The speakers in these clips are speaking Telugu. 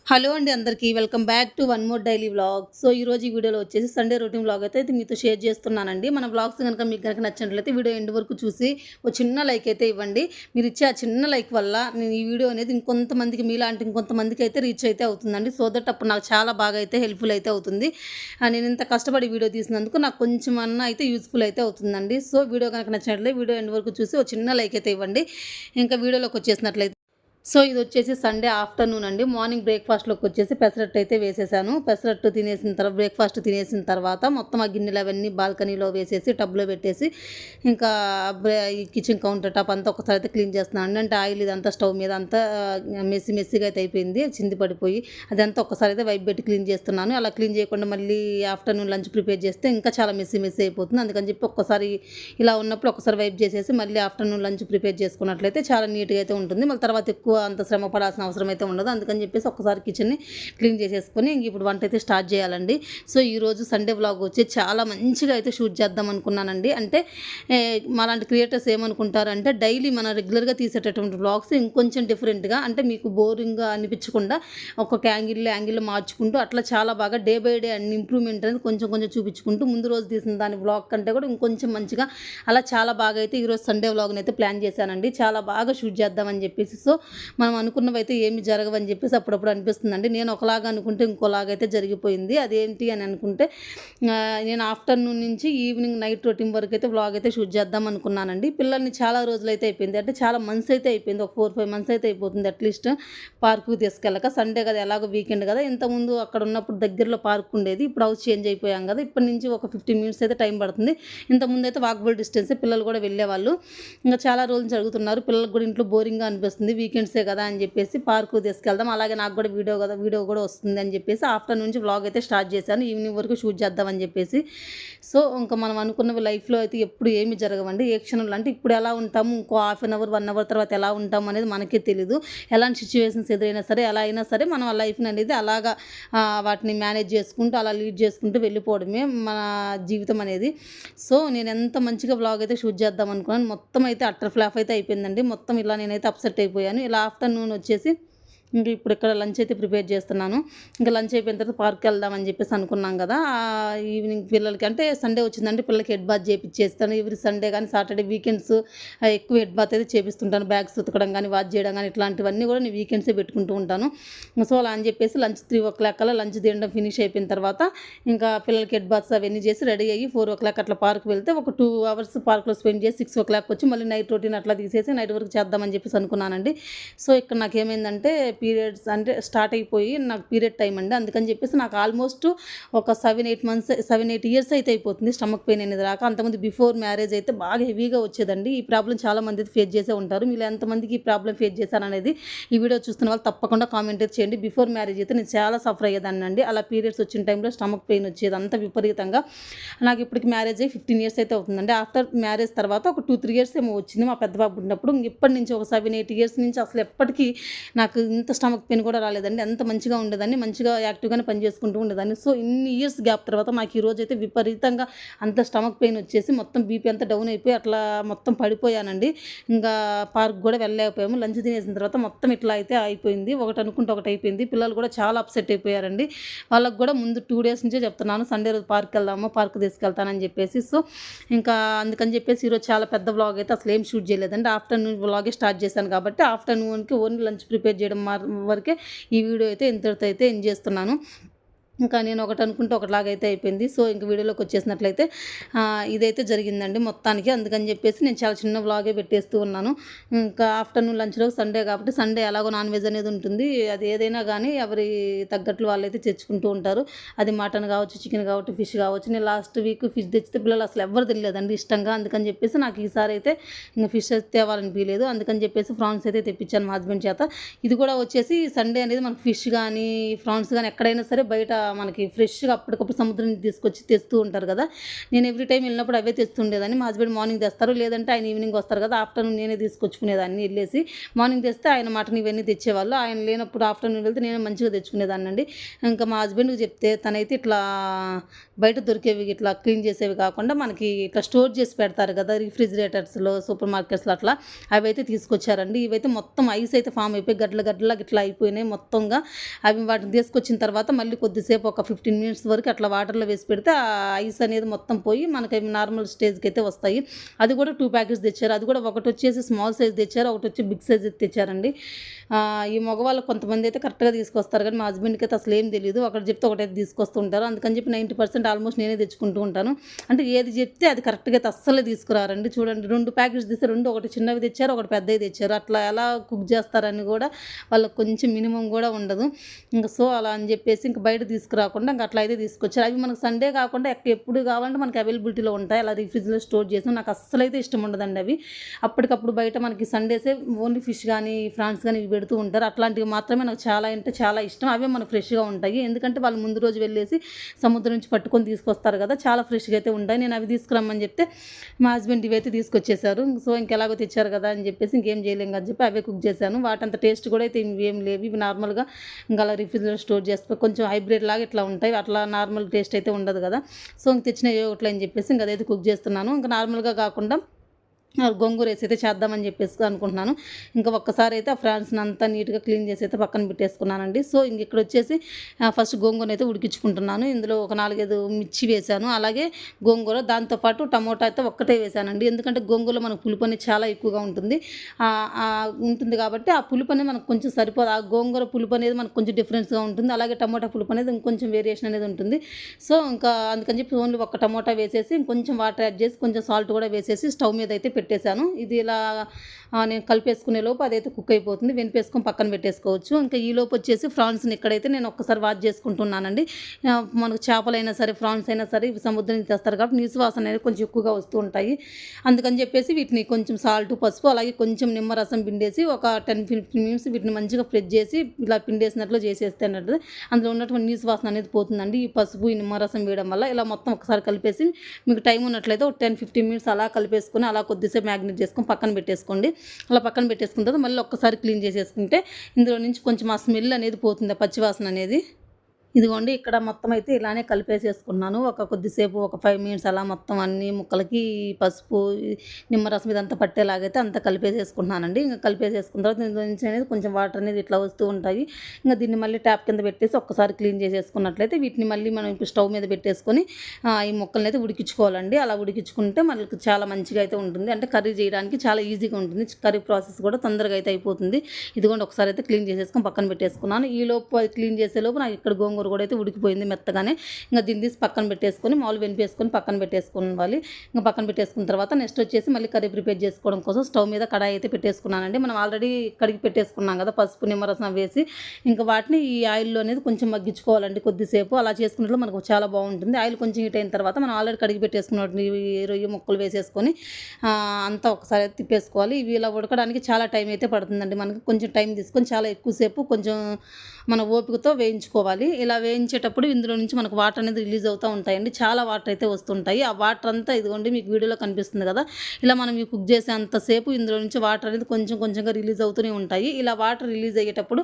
హలో అండి అందరికీ welcome back to one more daily vlog. So ఈరోజు ఈ వీడియోలో వచ్చేసి సండే రొటీన్ వ్లాగ్ అయితే మీతో షేర్ చేస్తున్నానండి. మన వ్లాగ్స్ కనుక మీకు కనుక నచ్చినట్లయితే వీడియో ఎండ్ వరకు చూసి ఒక చిన్న లైక్ అయితే ఇవ్వండి. మీరు ఇచ్చే ఆ చిన్న లైక్ వల్ల నేను ఈ వీడియో అనేది ఇంకొంతమందికి మీలాంటి ఇంకొంతమందికి అయితే రీచ్ అయితే అవుతుందండి. సో దట్ అప్పుడు నాకు చాలా బాగా అయితే హెల్ప్ఫుల్ అయితే అవుతుంది. నేను ఇంత కష్టపడి వీడియో తీసినందుకు నాకు కొంచెం అన్న అయితే యూస్ఫుల్ అయితే అవుతుందండి. సో వీడియో కనుక నచ్చినట్లయితే వీడియో ఎండ్ వరకు చూసి ఒక చిన్న లైక్ అయితే ఇవ్వండి. ఇంకా వీడియోలోకి వచ్చేసినట్లయితే సో ఇది వచ్చేసి సండే ఆఫ్టర్నూన్ అండి. మార్నింగ్ బ్రేక్ఫాస్ట్లోకి వచ్చేసి పెసరట్టు అయితే వేసేసాను. పెసరట్టు తినేసిన తర్వాత బ్రేక్ఫాస్ట్ తినేసిన తర్వాత మొత్తం ఆ గిన్నెలు అవన్నీ బాల్కనీలో వేసేసి టబ్లో పెట్టేసి ఇంకా ఈ కిచెన్ కౌంటర్ టాప్ అంతా ఒకసారి అయితే క్లీన్ చేస్తున్నాను. అంటే ఆయిల్ ఇదంతా స్టవ్ మీద అంతా మెస్సీగా అయితే అయిపోయింది, చింది పడిపోయి అదంతా ఒక్కసారి అయితే వైప్ పెట్టి క్లీన్ చేస్తున్నాను. అలా క్లీన్ చేయకుండా మళ్ళీ ఆఫ్టర్నూన్ లంచ్ ప్రిపేర్ చేస్తే ఇంకా చాలా మెస్సీ అయిపోతుంది. అందుకని చెప్పి ఒక్కసారి ఇలా ఉన్నప్పుడు ఒకసారి వైప్ చేసేసి మళ్ళీ ఆఫ్టర్నూన్ లంచ్ ప్రిపేర్ చేసుకున్నట్లయితే చాలా నీట్గా అయితే ఉంటుంది. మళ్ళీ తర్వాత ఎక్కువ అంత శ్రమ పడాల్సిన అవసరం అయితే ఉండదు. అందుకని చెప్పేసి ఒక్కసారి కిచెన్ని క్లీన్ చేసేసుకొని ఇంక ఇప్పుడు వంట అయితే స్టార్ట్ చేయాలండి. సో ఈరోజు సండే వ్లాగ్ వచ్చి చాలా మంచిగా అయితే షూట్ చేద్దాం అనుకున్నానండి. అంటే మాలాంటి క్రియేటర్స్ ఏమనుకుంటారంటే డైలీ మనం రెగ్యులర్గా తీసేటటువంటి వ్లాగ్స్ ఇంకొంచెం డిఫరెంట్గా, అంటే మీకు బోరింగ్గా అనిపించకుండా ఒక్కొక్క యాంగిల్లో మార్చుకుంటూ అట్లా చాలా బాగా day by day and improvement అనేది కొంచెం కొంచెం చూపించుకుంటూ ముందు రోజు తీసిన దాని వ్లాగ్ కంటే కూడా ఇంకొంచెం మంచిగా అలా చాలా బాగా అయితే ఈరోజు సండే వ్లాగ్ని అయితే ప్లాన్ చేశానండి. చాలా బాగా షూట్ చేద్దామని చెప్పేసి. సో మనం అనుకున్నవి అయితే ఏమి జరగవని చెప్పేసి అప్పుడప్పుడు అనిపిస్తుందండి. నేను ఒకలాగా అనుకుంటే ఇంకోలాగైతే జరిగిపోయింది. అదేంటి అని అనుకుంటే నేను ఆఫ్టర్నూన్ నుంచి ఈవినింగ్ నైట్ రొటీన్ వరకు అయితే వ్లాగ్ అయితే షూట్ చేద్దాం అనుకున్నానండి. పిల్లల్ని చాలా రోజులు అయితే అయిపోయింది, అంటే చాలా మంత్స్ అయితే అయిపోయింది, ఒక 4-5 మంత్స్ అయితే అయిపోతుంది అట్లీస్ట్ పార్కుకి తీసుకెళ్ళక. సండే కదా, ఎలాగో వీకెండ్ కదా. ఇంతకుముందు అక్కడ ఉన్నప్పుడు దగ్గరలో పార్క్ ఉండేది, ఇప్పుడు హౌస్ చేంజ్ అయిపోయాం కదా. ఇప్పటి నుంచి ఒక 15 మినిట్స్ అయితే టైం పడుతుంది. ఇంతకుముందు అయితే వాకబుల్ డిస్టెన్స్, పిల్లలు కూడా వెళ్ళేవాళ్ళు. ఇంకా చాలా రోజులు జరుగుతున్నారు. పిల్లలకు కూడా ఇంట్లో బోరింగ్గా అనిపిస్తుంది, వీకెండ్సే కదా అని చెప్పేసి పార్కు తీసుకెళ్దాం, అలాగే నాకు కూడా వీడియో కూడా వస్తుంది అని చెప్పేసి ఆఫ్టర్నూన్ నుంచి వ్లాగ్ అయితే స్టార్ట్ చేశాను. ఈవినింగ్ వరకు షూట్ చేద్దామని చెప్పేసి. సో ఇంకా మనం అనుకున్నవి లైఫ్లో అయితే ఎప్పుడు ఏమి జరగవండి. ఏ క్షణంలో అంటే ఇప్పుడు ఎలా ఉంటాము, ఇంకో హాఫ్ అన్ అవర్ 1 అవర్ తర్వాత ఎలా ఉంటాము అనేది మనకే తెలీదు. ఎలాంటి సిచ్యువేషన్స్ ఎదురైనా సరే, ఎలా అయినా సరే మనం ఆ లైఫ్ని అనేది అలాగా వాటిని మేనేజ్ చేసుకుంటూ అలా లీడ్ చేసుకుంటూ వెళ్ళిపోవడమే మన జీవితం అనేది. సో నేను ఎంత మంచిగా వ్లాగ్ అయితే షూట్ చేద్దాం అనుకున్నాను, మొత్తం అయితే అట్టర్ ఫ్లాప్ అయితే అయిపోయిందండి. మొత్తం ఇలా నేనైతే అప్సెట్ అయిపోయాను. ఇలా ఆఫ్టర్నూన్ వచ్చేసి ఇంక ఇప్పుడు ఇక్కడ లంచ్ అయితే ప్రిపేర్ చేస్తున్నాను. ఇంకా లంచ్ అయిపోయిన తర్వాత పార్క్కి వెళ్దామని చెప్పేసి అనుకున్నాం కదా. ఈవినింగ్ పిల్లలకి అంటే సండే వచ్చిందంటే పిల్లలకి హెడ్ బాత్ చేపిచ్చేస్తాను. ఎవ్రీ సండే కానీ సాటర్డే వీకెండ్స్ ఎక్కువ హెడ్ బాత్ అయితే చేపిస్తుంటాను. బ్యాగ్స్ ఉతకడం కానీ వాష్ చేయడం కానీ ఇట్లాంటివన్నీ కూడా నేను వీకెండ్సే పెట్టుకుంటూ ఉంటాను. సో అలా అని చెప్పేసి లంచ్ 3 కల్లా లంచ్ తినడం ఫినిష్ అయిపోయిన తర్వాత ఇంకా పిల్లలకి హెడ్ బాత్స్ అవన్నీ చేసి రెడీ అయ్యి 4 అట్లా పార్క్ వెళ్తే ఒక 2 అవర్స్ పార్క్లో స్పెండ్ చేసి 6 వచ్చి మళ్ళీ నైట్ రొటీన్ అట్లా తీసేసి నైట్ వరకు చేద్దామని చెప్పేసి అనుకున్నానండి. సో ఇక్కడ నాకు ఏమైందంటే పీరియడ్స్ అంటే స్టార్ట్ అయిపోయి నాకు పీరియడ్ టైం అండి. అందుకని చెప్పేసి నాకు ఆల్మోస్ట్ ఒక 7-8 ఇయర్స్ అయితే అయిపోతుంది స్టమక్ పెయిన్ అనేది రాక. అంతకుముందు బిఫోర్ మ్యారేజ్ అయితే బాగా హెవీగా వచ్చేదండి. ఈ ప్రాబ్లం చాలా మంది అయితే ఫేస్ చేసే ఉంటారు. మీరు ఎంతమందికి ఈ ప్రాబ్లం ఫేస్ చేశారనేది ఈ వీడియో చూస్తున్న వాళ్ళు తప్పకుండా కామెంట్ అయితే చేయండి. బిఫోర్ మ్యారేజ్ అయితే నేను చాలా సఫర్ అయ్యేదాన్ని అండి. అలా పీరియడ్స్ వచ్చిన టైంలో స్టమక్ పెయిన్ వచ్చేది అంత విపరీతంగా. నాకు ఇప్పటికి మ్యారేజ్ అయ్యి 15 ఇయర్స్ అయితే అవుతుందండి. ఆఫ్టర్ మ్యారేజ్ తర్వాత ఒక 2-3 ఇయర్స్ ఏమో వచ్చింది మా పెద్ద బాబు ఉన్నప్పుడు. ఇప్పటి నుంచి ఒక 7-8 ఇయర్స్ నుంచి అసలు ఎప్పటికీ నాకు ఇంత స్టమక్ పెయిన్ కూడా రాలేదండి. అంత మంచిగా ఉండేదాన్ని, మంచిగా యాక్టివ్గానే పని చేసుకుంటూ ఉండేదాన్ని. సో ఇన్ని ఇయర్స్ గ్యాప్ తర్వాత నాకు ఈరోజు అయితే విపరీతంగా అంత స్టమక్ పెయిన్ వచ్చేసి మొత్తం బీపీ అంతా డౌన్ అయిపోయి అట్లా మొత్తం పడిపోయానండి. ఇంకా పార్క్ కూడా వెళ్ళలేకపోయాము. లంచ్ తినేసిన తర్వాత మొత్తం ఇట్లా అయితే అయిపోయింది. ఒకటి అనుకుంటే ఒకటి అయిపోయింది. పిల్లలు కూడా చాలా అప్సెట్ అయిపోయారండి. వాళ్ళకు కూడా ముందు 2 డేస్ నుంచే చెప్తున్నాను సండే రోజు పార్క్ వెళ్దాము, పార్క్ తీసుకెళ్తానని చెప్పేసి. సో ఇంకా అందుకని చెప్పేసి ఈరోజు చాలా పెద్ద వ్లాగ్ అయితే అసలు ఏం షూట్ చేయలేదండి. ఆఫ్టర్నూన్ వ్లాగే స్టార్ట్ చేశాను కాబట్టి ఆఫ్టర్నూన్కి ఓన్లీ లంచ్ ప్రిపేర్ చేయడం వరకే ఈ వీడియో అయితే ఇంతటితో అయితే ఎండ్ చేస్తున్నాను. ఇంకా నేను ఒకటి అనుకుంటే ఒకటిలాగైతే అయిపోయింది. సో ఇంక వీడియోలోకి వచ్చేసినట్లయితే ఇదైతే జరిగిందండి మొత్తానికి. అందుకని చెప్పేసి నేను చాలా చిన్న వ్లాగే పెట్టేస్తూ ఉన్నాను. ఇంకా ఆఫ్టర్నూన్ లంచ్లో సండే కాబట్టి సండే ఎలాగో నాన్ వెజ్ అనేది ఉంటుంది. అది ఏదైనా కానీ ఎవరి తగ్గట్లు వాళ్ళైతే తెచ్చుకుంటూ ఉంటారు. అది మటన్ కావచ్చు, చికెన్ కావచ్చు, ఫిష్ కావచ్చు. నేను లాస్ట్ వీక్ ఫిష్ తెచ్చితే పిల్లలు అసలు ఎవరు తెలియదండి ఇష్టంగా. అందుకని చెప్పేసి నాకు ఈసారి అయితే ఇంకా ఫిష్ తేవాలనిపించలేదు. అందుకని చెప్పేసి ఫ్రాన్స్ అయితే తెప్పించాను మా హస్బెండ్ చేత. ఇది కూడా వచ్చేసి సండే అనేది మనకు ఫిష్ కానీ ఫ్రాన్స్ కానీ ఎక్కడైనా సరే బయట మనకి ఫ్రెష్గా అప్పటికప్పుడు సముద్రం నుంచి తీసుకొచ్చి తెస్తూ ఉంటారు కదా. నేను ఎవ్రీ టైం వెళ్ళినప్పుడు అవే తెస్తుండేదాన్ని. మా హస్బెండ్ మార్నింగ్ తెస్తారు, లేదంటే ఆయన ఈవినింగ్ వస్తారు కదా, ఆఫ్టర్నూన్ నేనే తీసుకొచ్చుకునేదాన్ని వెళ్ళేసి. మార్నింగ్ తెస్తే ఆయన మటన్ ఇవన్నీ తెచ్చేవాళ్ళు, ఆయన లేనప్పుడు ఆఫ్టర్నూన్ వెళ్తే నేను మంచిగా తెచ్చుకునేదాన్ని అండి. ఇంకా మా హస్బెండ్కి చెప్తే తనైతే ఇట్లా బయట దొరికేవి ఇట్లా క్లీన్ చేసేవి కాకుండా మనకి ఇట్లా స్టోర్ చేసి పెడతారు కదా రిఫ్రిజిరేటర్స్లో, సూపర్ మార్కెట్స్లో, అట్లా అవి అయితే తీసుకొచ్చారండి. ఇవైతే మొత్తం ఐస్ అయితే ఫామ్ అయిపోయి గడ్డలాగా ఇట్లా అయిపోయినాయి మొత్తంగా. అవి వాటిని తీసుకొచ్చిన తర్వాత మళ్ళీ కొద్దిసేపు ఒక 15 మినిట్స్ వరకు అట్లా వాటర్లో వేసి పెడితే ఆ ఐస్ అనేది మొత్తం పోయి మనకి నార్మల్ స్టేజ్కి అయితే వస్తాయి. అది కూడా 2 ప్యాకెట్స్ తెచ్చారు. అది కూడా ఒకటి వచ్చేసి స్మాల్ సైజ్ తెచ్చారు, ఒకటి వచ్చి బిగ్ సైజ్ తెచ్చారండి. ఈ మగవాళ్ళు కొంతమంది అయితే కరెక్ట్గా తీసుకొస్తారు, కానీ మా హస్బెండ్కి అయితే అసలు ఏం తెలియదు. ఒకటి చెప్తే ఒకటైతే తీసుకొస్తూ ఉంటారు. అందుకని చెప్పి 90% ఆల్మోస్ట్ నేనే తెచ్చుకుంటూ ఉంటాను. అంటే ఏది చెప్తే అది కరెక్ట్గా అయితే అస్సలే తీసుకురారండి. చూడండి, 2 ప్యాకెట్స్ తీస్తే 2 ఒకటి చిన్నవి తెచ్చారు, ఒకటి పెద్దవి తెచ్చారు. అట్లా ఎలా కుక్ చేస్తారని కూడా వాళ్ళకి కొంచెం మినిమం కూడా ఉండదు. ఇంకా సో అలా అని చెప్పేసి ఇంక బయట తీసుకురాకుండా ఇంకా అట్లా అయితే తీసుకొచ్చారు. అవి మనకు సండే కాకుండా ఎప్పుడు కావాలంటే మనకి అవైలబిలిటీలో ఉంటాయి. అలా రిఫ్రిజ్లో స్టోర్ చేసి నాకు అస్సలు అయితే ఇష్టం ఉండదండి అవి. అప్పటికప్పుడు బయట మనకి సండేసే ఓన్లీ ఫిష్ కానీ ఫ్రాన్స్ కానీ ఇవి పెడుతూ ఉంటారు. అట్లాంటివి మాత్రమే నాకు చాలా అంటే చాలా ఇష్టం. అవే మనకు ఫ్రెష్గా ఉంటాయి. ఎందుకంటే వాళ్ళు ముందు రోజు వెళ్ళేసి సముద్రం నుంచి పట్టుకొని తీసుకొస్తారు కదా, చాలా ఫ్రెష్గా అయితే ఉంటాయి. నేను అవి తీసుకురమ్మని చెప్తే మా హస్బెండ్ ఇవైతే తీసుకొచ్చేసారు. సో ఇంకెలాగో తెచ్చారు కదా అని చెప్పేసి ఇంకేం చేయలేం అని చెప్పి అవే కుక్ చేశాను. వాటంత టేస్ట్ కూడా అయితే ఏం లేవు. ఇవి నార్మల్గా ఇంకా అలా రిఫ్రిజ్లో స్టోర్ చేస్తే కొంచెం హైబ్రిడ్ లాగా ఇట్లా ఉంటాయి. అట్లా నార్మల్ టేస్ట్ అయితే ఉండదు కదా. సో ఇంక తెచ్చిన ఒకట్లా అని చెప్పేసి ఇంకా అదైతే కుక్ చేస్తున్నాను. ఇంకా నార్మల్గా కాకుండా గోంగూర వేసి అయితే చేద్దామని చెప్పేసి అనుకుంటున్నాను. ఇంకా ఒక్కసారి అయితే ఆ ఫ్రాన్స్ని అంతా నీట్గా క్లీన్ చేసి అయితే పక్కన పెట్టేసుకున్నానండి. సో ఇంక ఇక్కడ వచ్చేసి ఫస్ట్ గోంగూర అయితే ఉడికించుకుంటున్నాను. ఇందులో ఒక 4-5 మిర్చి వేసాను, అలాగే గోంగూర, దాంతోపాటు టమోటా అయితే ఒక్కటే వేసానండి. ఎందుకంటే గోంగూరలో మనకు పులుపు అనేది చాలా ఎక్కువగా ఉంటుంది కాబట్టి ఆ పులుపు అనేది మనకు కొంచెం సరిపోదు. ఆ గోంగూర పులుపు అనేది మనకు కొంచెం డిఫరెన్స్గా ఉంటుంది, అలాగే టమోటా పులుపు అనేది ఇంకొంచెం వేరియేషన్ అనేది ఉంటుంది. సో ఇంకా అందుకని చెప్పి ఓన్లీ ఒక టమోటా వేసేసి ఇంకొంచెం వాటర్ యాడ్ చేసి కొంచెం సాల్ట్ కూడా వేసేసి స్టవ్ మీద అయితే పెట్టేశాను. ఇది ఇలా నేను కలిపేసుకునే లోపు అదైతే కుక్ అయిపోతుంది. వెనిపేసుకొని పక్కన పెట్టేసుకోవచ్చు. ఇంకా ఈ లోపు వచ్చేసి ఫ్రాన్స్ని ఇక్కడైతే నేను ఒక్కసారి వాష్ చేసుకుంటున్నానండి. మనకు చేపలైనా సరే ఫ్రాన్స్ అయినా సరే ఇవి సముద్రం నుంచి తెస్తారు కాబట్టి నీసు వాసన అనేది కొంచెం ఎక్కువగా వస్తూ ఉంటాయి. అందుకని చెప్పేసి వీటిని కొంచెం సాల్ట్, పసుపు, అలాగే కొంచెం నిమ్మరసం పిండేసి ఒక 10-15 మినిట్స్ వీటిని మంచిగా ఫ్రెష్ చేసి ఇలా పిండేసినట్లు చేసేస్తే అన్నట్టు అందులో ఉన్నటువంటి నీసు వాసన అనేది పోతుందండి. ఈ పసుపు, ఈ నిమ్మరసం వేయడం వల్ల ఇలా మొత్తం ఒకసారి కలిపేసి మీకు టైం ఉన్నట్లయితే ఒక 10-15 మినిట్స్ అలా కలిపేసుకొని అలా కొద్దిసేపు మ్యాగ్నేట్ చేసుకొని పక్కన పెట్టేసుకోండి. అలా పక్కన పెట్టేసుకున్న తర్వాత మళ్ళీ ఒక్కసారి క్లీన్ చేసేసుకుంటే ఇందులో నుంచి కొంచెం ఆ స్మెల్ అనేది పోతుంది, పచ్చివాసన అనేది. ఇదిగోండి ఇక్కడ మొత్తం అయితే ఇలానే కలిపేసేసుకున్నాను. కొద్దిసేపు ఒక 5 మినిట్స్ అలా మొత్తం అన్ని ముక్కలకి పసుపు, నిమ్మరసం ఇదంతా పట్టేలాగైతే అంతా కలిపేసేసుకుంటున్నానండి. ఇంకా కలిపేసేసుకున్న తర్వాత ఇందులో నుంచి అనేది కొంచెం వాటర్ అనేది ఇట్లా వస్తూ ఉంటాయి. ఇంకా దీన్ని మళ్ళీ ట్యాప్ కింద పెట్టేసి ఒక్కసారి క్లీన్ చేసేసుకున్నట్లయితే వీటిని మళ్ళీ మనం ఇప్పుడు స్టవ్ మీద పెట్టేసుకొని ఈ ముక్కల్ని అయితే ఉడికించుకోవాలండి. అలా ఉడికించుకుంటే మనకి చాలా మంచిగా అయితే ఉంటుంది. అంటే కర్రీ చేయడానికి చాలా ఈజీగా ఉంటుంది. కర్రీ ప్రాసెస్ కూడా తొందరగా అయితే అయిపోతుంది. ఇదిగోండి ఒకసారి అయితే క్లీన్ చేసేసుకొని పక్కన పెట్టేసుకున్నాను. ఈ లోపు క్లీన్ చేసే లోపు నాకు ఇక్కడ గోంగూర కూడా అయితే ఉడికిపోయింది మెత్తగానే. ఇంకా దీన్ని తీసి పక్కన పెట్టేసుకొని మామూలు వెనిపేసుకొని పక్కన పెట్టేసుకోవాలి. ఇంకా పక్కన పెట్టేసుకున్న తర్వాత నెక్స్ట్ వచ్చేసి మళ్ళీ కర్రీ ప్రిపేర్ చేసుకోవడం కోసం స్టవ్ మీద కడాయి అయితే పెట్టేసుకున్నానండి. మనం ఆల్రెడీ కడిగి పెట్టేసుకున్నాం కదా పసుపు, నిమ్మరసం వేసి. ఇంకా వాటిని ఈ ఆయిల్లో అనేది కొంచెం మగ్గించుకోవాలండి కొద్దిసేపు. అలా చేసుకున్నట్లు మనకు చాలా బాగుంటుంది. ఆయిల్ కొంచెం హీట్ అయిన తర్వాత మనం ఆల్రెడీ కడిగి పెట్టేసుకున్నట్టు రొయ్య ముక్కలు వేసేసుకొని అంతా ఒకసారి తిప్పేసుకోవాలి. ఇవి ఇలా ఉడకడానికి చాలా టైం అయితే పడుతుందండి. మనకి కొంచెం టైం తీసుకొని చాలా ఎక్కువసేపు కొంచెం మన ఓపికతో వేయించుకోవాలి. ఇలా వేయించేటప్పుడు ఇందులో నుంచి మనకు వాటర్ అనేది రిలీజ్ అవుతూ ఉంటాయండి. చాలా వాటర్ అయితే వస్తుంటాయి. ఆ వాటర్ అంతా ఇదిగోండి మీకు వీడియోలో కనిపిస్తుంది కదా, ఇలా మనం ఇవి కుక్ చేసేంతసేపు ఇందులో నుంచి వాటర్ అనేది కొంచెంగా రిలీజ్ అవుతూనే ఉంటాయి. ఇలా వాటర్ రిలీజ్ అయ్యేటప్పుడు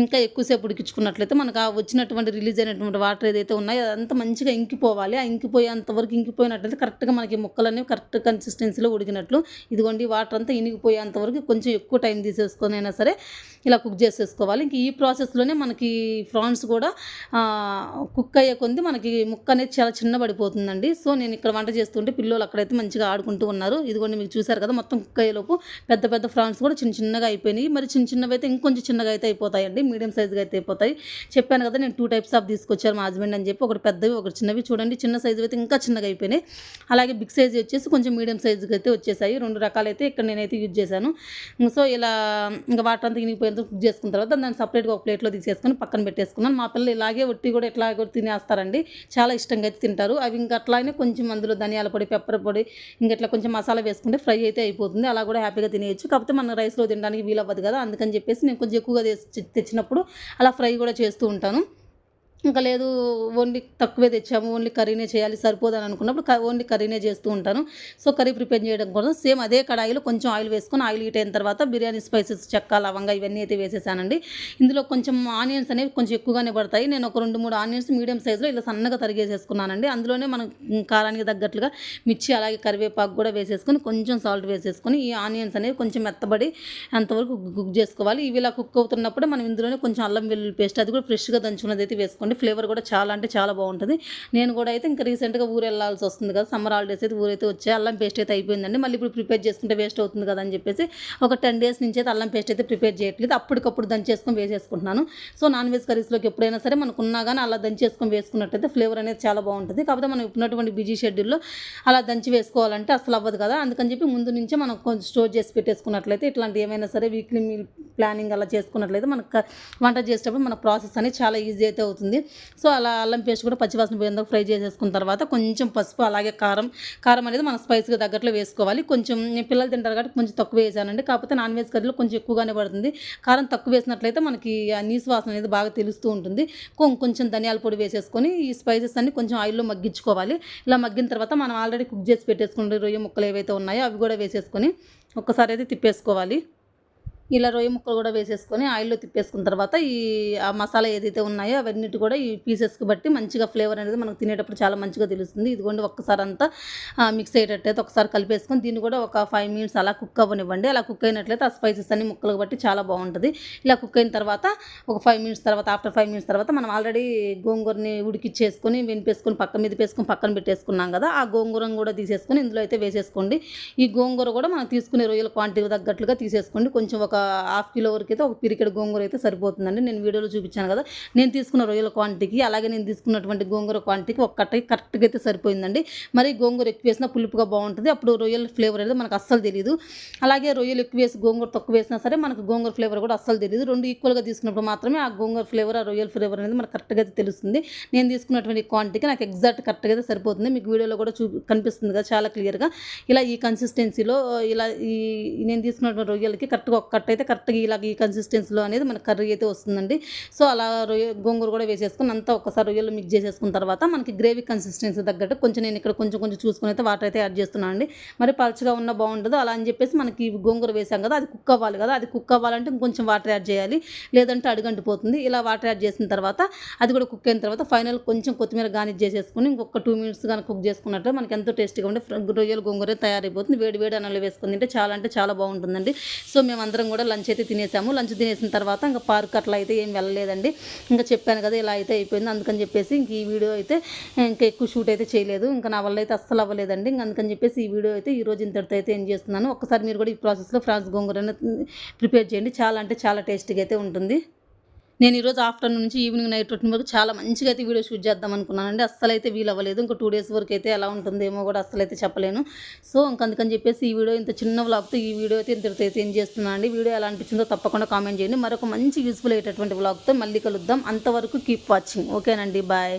ఇంకా ఎక్కువసేపు ఉడికించుకున్నట్లయితే మనకు ఆ వచ్చినటువంటి రిలీజ్ అయినటువంటి వాటర్ ఏదైతే ఉన్నాయో అదంతా మంచిగా ఇంకిపోవాలి. ఆ ఇంకిపోయేంతవరకు ఇంకిపోయినట్లయితే కరెక్ట్గా మనకి ముక్కలన్నీ కరెక్ట్ కన్సిస్టెన్సీలో ఉడికినట్లు. ఇదిగోండి వాటర్ అంతా ఇనిగిపోయేంతవరకు కొంచెం ఎక్కువ టైం తీసేసుకొని అయినా సరే ఇలా కుక్ చేసేసుకోవాలి. ఇంక ఈ ప్రాసెస్లోనే మనకి ప్రాన్స్ కూడా కుక్ అయ్యే కొంది మనకి ముక్క అనేది చాలా చిన్నబడిపోతుందండి. సో నేను ఇక్కడ వంట చేస్తుంటే పిల్లలు అక్కడైతే మంచిగా ఆడుకుంటూ ఉన్నారు. ఇదిగోండి మీకు చూసారు కదా, మొత్తం కుక్ అయ్యేలోపు పెద్ద ఫ్రాన్స్ కూడా చిన్నగా అయిపోయినాయి. మరి చిన్నవి అయితే ఇంకొంచెం చిన్నగా అయితే అయిపోతాయండి, మీడియం సైజుగా అయితే అయిపోతాయి. చెప్పాను కదా నేను 2 టైప్స్ ఆఫ్ తీసుకొచ్చారు మా హస్బెండ్ అని చెప్పి, ఒకటి పెద్దవి ఒకటి చిన్నవి. చూడండి చిన్న సైజు అయితే ఇంకా చిన్నగా అయిపోయినాయి, అలాగే బిగ్ సైజు వచ్చేసి కొంచెం మీడియం సైజుకి అయితే వచ్చేసాయి. 2 రకాలైతే ఇక్కడ నేనైతే యూజ్ చేశాను. సో ఇలా ఇంకా వాటర్ అంతా ఇనిగిపోయేంత కుక్ చేసుకున్న తర్వాత దాన్ని సపరేట్గా ఒక ప్లేట్లో తీసేసుకొని పక్కన పెట్టేసుకున్నాను. మా పిల్లలు ఇలాగే ఒట్టి కూడా ఇట్లా కూడా తినేస్తారండి, చాలా ఇష్టంగా అయితే తింటారు. అవి ఇంకా అట్లానే కొంచెం అందులో ధనియాల పొడి, పెప్పర్ పొడి, ఇంకెట్లా కొంచెం మసాలా వేసుకుంటే ఫ్రై అయితే అయిపోతుంది. అలా కూడా హ్యాపీగా తినేయచ్చు. కాకపోతే మన రైస్లో తినడానికి వీలవ్వదు కదా, అందుకని చెప్పేసి నేను కొంచెం ఎక్కువగా తెచ్చినప్పుడు అలా ఫ్రై కూడా చేస్తూ ఉంటాను. ఇంకా లేదు ఓన్లీ తక్కువే తెచ్చాము, ఓన్లీ కర్రీనే చేయాలి సరిపోదని అనుకున్నప్పుడు ఓన్లీ కర్రీనే చేస్తూ ఉంటాను. సో కర్రీ ప్రిపేర్ చేయడం కోసం సేమ్ అదే కడాయిలో కొంచెం ఆయిల్ వేసుకొని ఆయిల్ హీట్ అయిన తర్వాత బిర్యానీ స్పైసెస్ చెక్క, లవంగా ఇవన్నీ అయితే వేసేసానండి. ఇందులో కొంచెం ఆనియన్స్ అనేవి కొంచెం ఎక్కువగానే పడతాయి. నేను ఒక 2, 3 ఆనియన్స్ మీడియం సైజులో ఇలా సన్నగా తరిగేసేసుకున్నానండి. అందులోనే మనం కారానికి తగ్గట్లుగా మిర్చి అలాగే కరివేపాకు కూడా వేసేసుకొని కొంచెం సాల్ట్ వేసేసుకొని ఈ ఆనియన్స్ అనేవి కొంచెం మెత్తబడి అంతవరకు కుక్ చేసుకోవాలి. ఇవి ఇలా కుక్ అవుతున్నప్పుడు మనం ఇందులోనే కొంచెం అల్లం వెల్లుల్లి పేస్ట్ అది కూడా ఫ్రెష్గా దంచుకున్నది అయితే వేసుకోండి. ఫ్లేవర్ కూడా చాలా అంటే చాలా బాగుంటుంది. నేను కూడా అయితే ఇంకా రీసెంట్గా ఊరు వెళ్ళాల్సి వస్తుంది కదా, సమ్మర్ హాలిడేస్ అయితే ఊరైతే వచ్చాయి. అల్లం పేస్ట్ అయితే అయిపోయిందండి. మళ్ళీ ఇప్పుడు ప్రిపేర్ చేసుకుంటే వేస్ట్ అవుతుంది కదా అని చెప్పేసి ఒక 10 days నుంచి అయితే అల్లం పేస్ట్ అయితే ప్రిపేర్ చేయట్లేదు. అప్పటికప్పుడు దంచేసుకొని వేసేసుకుంటున్నాను. సో నాన్ వెజ్ కర్రీస్లోకి ఎప్పుడైనా సరే మనకు ఉన్నా కానీ అలా దంచేసుకొని వేసుకున్నట్టయితే ఫ్లేవర్ అనేది చాలా బాగుంటుంది. కాకపోతే మనం ఉన్నటువంటి బిజీ షెడ్యూల్లో అలా దంచి వేసుకోవాలంటే అసలు అవ్వదు కదా. అందుకని చెప్పి ముందు నుంచే మనం కొంచెం స్టోర్ చేసి పెట్టేసుకున్నట్లయితే ఇట్లాంటి ఏమైనా సరే వీక్లీ మీల్ ప్లానింగ్ అలా చేసుకున్నట్లయితే మనకు వంట చేసేటప్పుడు మన ప్రాసెస్ అనేది చాలా ఈజీ అయితే అవుతుంది. సో అలా అల్లం పేస్ట్ కూడా పచ్చివాసన పోయేందుకు ఫ్రై చేసేసుకున్న తర్వాత కొంచెం పసుపు అలాగే కారం అనేది మన స్పైస్గా తగ్గట్లు వేసుకోవాలి. కొంచెం పిల్లలు తింటారు కాబట్టి కొంచెం తక్కువ వేసానండి. కాకపోతే నాన్ వెజ్ కర్రీలో కొంచెం ఎక్కువగానే పడుతుంది. కారం తక్కువ వేసినట్లయితే మనకి ఆ నీసు వాసన అనేది బాగా తెలుస్తూ ఉంటుంది. కొంచెం ధనియాల పొడి వేసేసుకొని ఈ స్పైసెస్ అన్ని కొంచెం ఆయిల్లో మగ్గించుకోవాలి. ఇలా మగ్గిన తర్వాత మనం ఆల్రెడీ కుక్ చేసి పెట్టేసుకున్న రొయ్య ముక్కలు ఏవైతే ఉన్నాయో అవి కూడా వేసేసుకొని ఒక్కసారి అయితే తిప్పేసుకోవాలి. ఇలా రొయ్య ముక్కలు కూడా వేసేసుకొని ఆయిల్లో తిప్పేసుకున్న తర్వాత ఆ మసాలా ఏదైతే ఉన్నాయో అవన్నిటి కూడా ఈ పీసెస్కి బట్టి మంచిగా ఫ్లేవర్ అనేది మనకు తినేటప్పుడు చాలా మంచిగా తెలుస్తుంది. ఇదిగోండి ఒక్కసారి అంతా మిక్స్ అయ్యేటట్టయితే ఒకసారి కలిపేసుకొని దీన్ని కూడా ఒక 5 minutes అలా కుక్ అవ్వనివ్వండి. అలా కుక్ అయినట్లయితే ఆ స్పైసెస్ అన్ని ముక్కలకు బట్టి చాలా బాగుంటుంది. ఇలా కుక్ అయిన తర్వాత ఒక 5 minutes తర్వాత ఆఫ్టర్ 5 minutes తర్వాత మనం ఆల్రెడీ గోంగూరని ఉడికిచ్చేసుకొని వెనిపేసుకొని పక్కన పెట్టేసుకున్నాం కదా, ఆ గోంగూరను కూడా తీసేసుకొని ఇందులో అయితే వేసేసుకోండి. ఈ గోంగూర కూడా మనం తీసుకునే రొయ్యల క్వాంటిటీ తగ్గట్లుగా తీసేసుకోండి. కొంచెం ఒక 1/2 kilo వరకు అయితే ఒక పిరికెడు గోంగూర అయితే సరిపోతుందండి. నేను వీడియోలో చూపించాను కదా, నేను తీసుకున్న రొయ్యల క్వాంటిటీకి అలాగే నేను తీసుకున్నటువంటి గోంగూర క్వాంటిటీకి ఒక కట్టకి కరెక్ట్గా అయితే సరిపోయిందండి. మరి గోంగూర ఎక్కువ వేసినా పులుపుగా బాగుంటుంది. అప్పుడు రొయ్యల ఫ్లేవర్ అనేది మనకు అస్సలు తెలియదు. అలాగే రొయ్యలు ఎక్కువ వేసి గోంగూర తక్కువ వేసినా సరే మనకు గోంగూర ఫ్లేవర్ కూడా అస్సలు తెలియదు. రెండు ఈక్వల్గా తీసుకున్నప్పుడు మాత్రమే ఆ గోంగూర ఫ్లేవర్ ఆ రొయ్యల ఫ్లేవర్ అనేది మనకు కరెక్ట్గా అయితే తెలుస్తుంది. నేను తీసుకున్నటువంటి క్వాంటిటీకి నాకు ఎగ్జాక్ట్ కరెక్ట్గా అయితే సరిపోతుంది. మీకు వీడియోలో కూడా కనిపిస్తుంది కదా చాలా క్లియర్గా. ఇలా ఈ కన్సిస్టెన్సీలో ఇలా నేను తీసుకున్నటువంటి రొయ్యలకి కరెక్ట్గా ఒక కట్ట అయితే కరెక్ట్గా ఇలా ఈ కన్సిస్టెన్సీలో అనేది మన కర్రీ అయితే వస్తుందండి. సో అలా గోంగూర కూడా వేసేసుకుని అంతా ఒకసారి రొయ్యలు మిక్స్ చేసేసుకున్న తర్వాత మనకి గ్రేవీ కన్సిస్టెన్సీ తగ్గట్టు కొంచెం నేను ఇక్కడ కొంచెం చూసుకుని అయితే వాటర్ అయితే యాడ్ చేస్తున్నాను అండి. మరి పలుచగా ఉన్న బాగుంటుందో అలా అని చెప్పేసి మనకి గోంగూర వేసాం కదా, అది కుక్ అవ్వాలి కదా, అది కుక్ అవ్వాలంటే ఇంకొంచెం వాటర్ యాడ్ చేయాలి, లేదంటే అడుగంటిపోతుంది. ఇలా వాటర్ యాడ్ చేసిన తర్వాత అది కూడా కుక్ అయిన తర్వాత ఫైనల్ కొంచెం కొత్తిమీర గార్నిష్ చేసేసుకుని ఇంకొక 2 minutes కానీ కుక్ చేసుకున్నట్టు మనకి ఎంతో టేస్టీగా ఉండే రొయ్యల గోంగూర తయారైపోతుంది. వేడి అన్నంలో వేసుకుని తింటే చాలా బాగుంటుందండి. సో మేమందరం కూడా లంచ్ అయితే తినేసాము. లంచ్ తినేసిన తర్వాత ఇంకా పార్క్ అట్లా అయితే ఏం వెళ్ళలేదండి. ఇంకా చెప్పాను కదా ఇలా అయితే అయిపోయింది. అందుకని చెప్పేసి ఇంక ఈ వీడియో అయితే ఇంకా ఎక్కువ షూట్ అయితే చేయలేదు. ఇంకా నా వల్ల అయితే అస్సలు అవ్వలేదండి. ఇంకా అందుకని చెప్పేసి ఈ వీడియో అయితే ఈరోజు ఇంతటితో అయితే ఏం చేస్తున్నాను. ఒక్కసారి మీరు కూడా ఈ ప్రాసెస్లో ఫ్రాన్స్ గోంగూర ప్రిపేర్ చేయండి. చాలా టేస్టీగా అయితే ఉంటుంది. నేను ఈరోజు ఆఫ్టర్నూన్ నుంచి ఈవినింగ్ నైట్ రొటీన్ వరకు చాలా మంచిగా అయితే వీడియో షూట్ చేద్దాం అనుకున్నానండి. అస్సలైతే వీలు అవ్వలేదు. ఇంకా 2 days వరకు అయితే ఎలా ఉంటుందేమో కూడా అస్సలైతే చెప్పలేను. సో అందుకని చెప్పేసి ఈ వీడియో ఇంత చిన్న వ్లాగ్తో ఈ వీడియో అయితే ఇంతటితో అయితే ఏం చేస్తున్నాను అండి. వీడియో ఎలా అనిపించిందో తప్పకుండా కామెంట్ చేయండి. మరొక మంచి యూస్ఫుల్ అయ్యేటటువంటి వ్లాగ్తో మళ్ళీ కలుద్దాం. అంతవరకు కీప్ వాచింగ్. ఓకేనండి, బాయ్.